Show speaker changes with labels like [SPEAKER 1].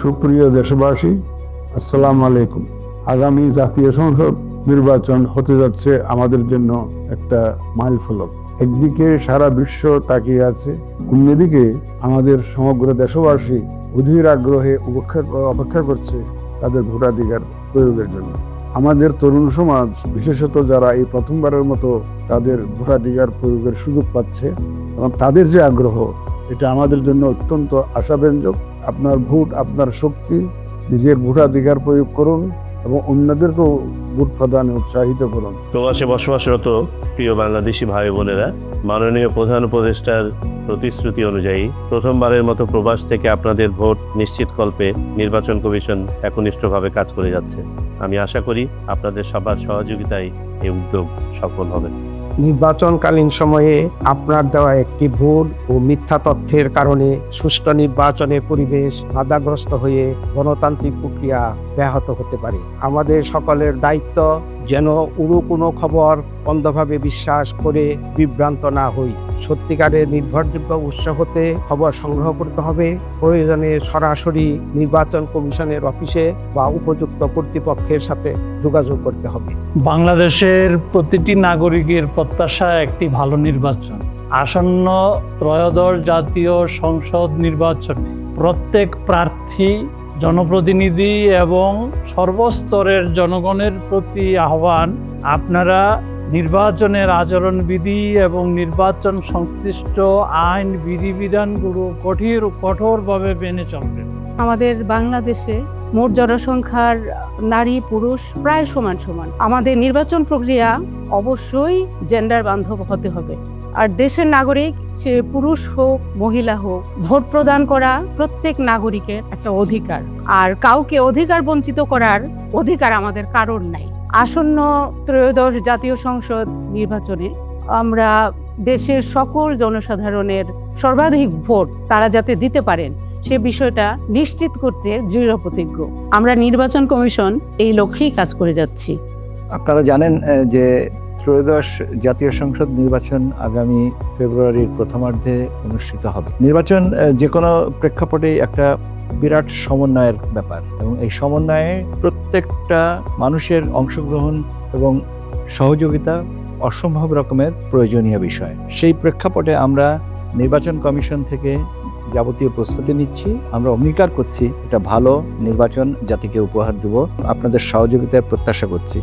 [SPEAKER 1] সুপ্রিয় দেশবাসী, আসসালামু আলাইকুম। আগামী জাতীয় সংসদ নির্বাচন হতে যাচ্ছে আমাদের জন্য একটা মাইলফলক। একদিকে সারা বিশ্ব তাকিয়ে আছে, অন্যদিকে আমাদের সমগ্র দেশবাসী অধীর আগ্রহে অপেক্ষা করছে তাদের ভোটাধিকার প্রয়োগের জন্য। আমাদের তরুণ সমাজ, বিশেষত যারা এই প্রথমবারের মতো তাদের ভোটাধিকার প্রয়োগের সুযোগ পাচ্ছে, এবং তাদের যে আগ্রহ, এটা আমাদের জন্য অত্যন্ত আশাব্যঞ্জক। আপনার ভোট, আপনার শক্তি, নিজের ভোটাধিকার প্রয়োগ করুন এবং অন্যদেরকেও ভোট প্রদানে উৎসাহিত করুন।
[SPEAKER 2] প্রবাসে বসবাসরত প্রিয় বাংলাদেশি ভাই বোনেরা, মাননীয় প্রধান উপদেষ্টার প্রতিশ্রুতি অনুযায়ী প্রথমবারের মতো প্রবাস থেকে আপনাদের ভোট নিশ্চিতকল্পে নির্বাচন কমিশন একনিষ্ঠভাবে কাজ করে যাচ্ছে। আমি আশা করি আপনাদের সবার সহযোগিতায় এই উদ্যোগ সফল হবে।
[SPEAKER 3] নির্বাচনকালীন সময়ে আপনার দেওয়া একটি ভুল ও মিথ্যা তথ্যের কারণে সুষ্ঠু নির্বাচনের পরিবেশ বাধাগ্রস্ত হয়ে গণতান্ত্রিক প্রক্রিয়া ব্যাহত হতে পারে। আমাদের সকলের দায়িত্ব যেন কোনো খবর অন্ধভাবে বিশ্বাস করে বিভ্রান্ত না হই। সত্যিকারের নির্ভরযোগ্য উৎস হতে খবর সংগ্রহ করতে হবে। প্রয়োজনে সরাসরি নির্বাচন কমিশনের অফিসে বা উপযুক্ত কর্তৃপক্ষের সাথে যোগাযোগ করতে হবে।
[SPEAKER 4] বাংলাদেশের প্রতিটি নাগরিকের প্রত্যাশা একটি ভালো নির্বাচন। আসন্ন ত্রয়োদশ জাতীয় সংসদ নির্বাচনে প্রত্যেক প্রার্থী, জনপ্রতিনিধি এবং সর্বস্তরের জনগণের প্রতি আহ্বান, আপনারা নির্বাচনের আচরণবিধি এবং নির্বাচন সংশ্লিষ্ট আইন বিধিবিধানগুলো কঠোরভাবে মেনে চলবেন।
[SPEAKER 5] আমাদের বাংলাদেশে মোট জনসংখ্যার নারী পুরুষ প্রায় সমান সমান। আমাদের নির্বাচন প্রক্রিয়া অবশ্যই জেন্ডার বান্ধব হতে হবে। আর দেশের নাগরিক, সে পুরুষ হোক মহিলা হোক, ভোট প্রদান করা প্রত্যেক নাগরিকের একটা অধিকার। আর কাউকে অধিকার বঞ্চিত করার অধিকার আমাদের কারোর নাই। আসন্ন ত্রয়োদশ জাতীয় সংসদ নির্বাচনে আমরা দেশের সকল জনসাধারণের সর্বাধিক ভোট তারা যাতে দিতে পারেন, সে বিষয়টা নিশ্চিত করতে দৃঢ় প্রতিজ্ঞ। আমরা নির্বাচন কমিশন এই লক্ষ্যেই কাজ করে যাচ্ছি।
[SPEAKER 6] আপনারা জানেন যে ত্রয়োদশ জাতীয় সংসদ নির্বাচন আগামী ফেব্রুয়ারির প্রথমার্ধে অনুষ্ঠিত হবে। নির্বাচন যে কোনো প্রেক্ষাপটে একটা বিরাট সমন্বয়ের ব্যাপার, এবং এই সমন্বয়ে প্রত্যেকটা মানুষের অংশগ্রহণ এবং সহযোগিতা অসম্ভব রকমের প্রয়োজনীয় বিষয়। সেই প্রেক্ষাপটে আমরা নির্বাচন কমিশন থেকে যাবতীয় প্রস্তুতি নিচ্ছি। আমরা অঙ্গীকার করছি একটা ভালো নির্বাচন জাতিকে উপহার দেব। আপনাদের সহযোগিতার প্রত্যাশা করছি।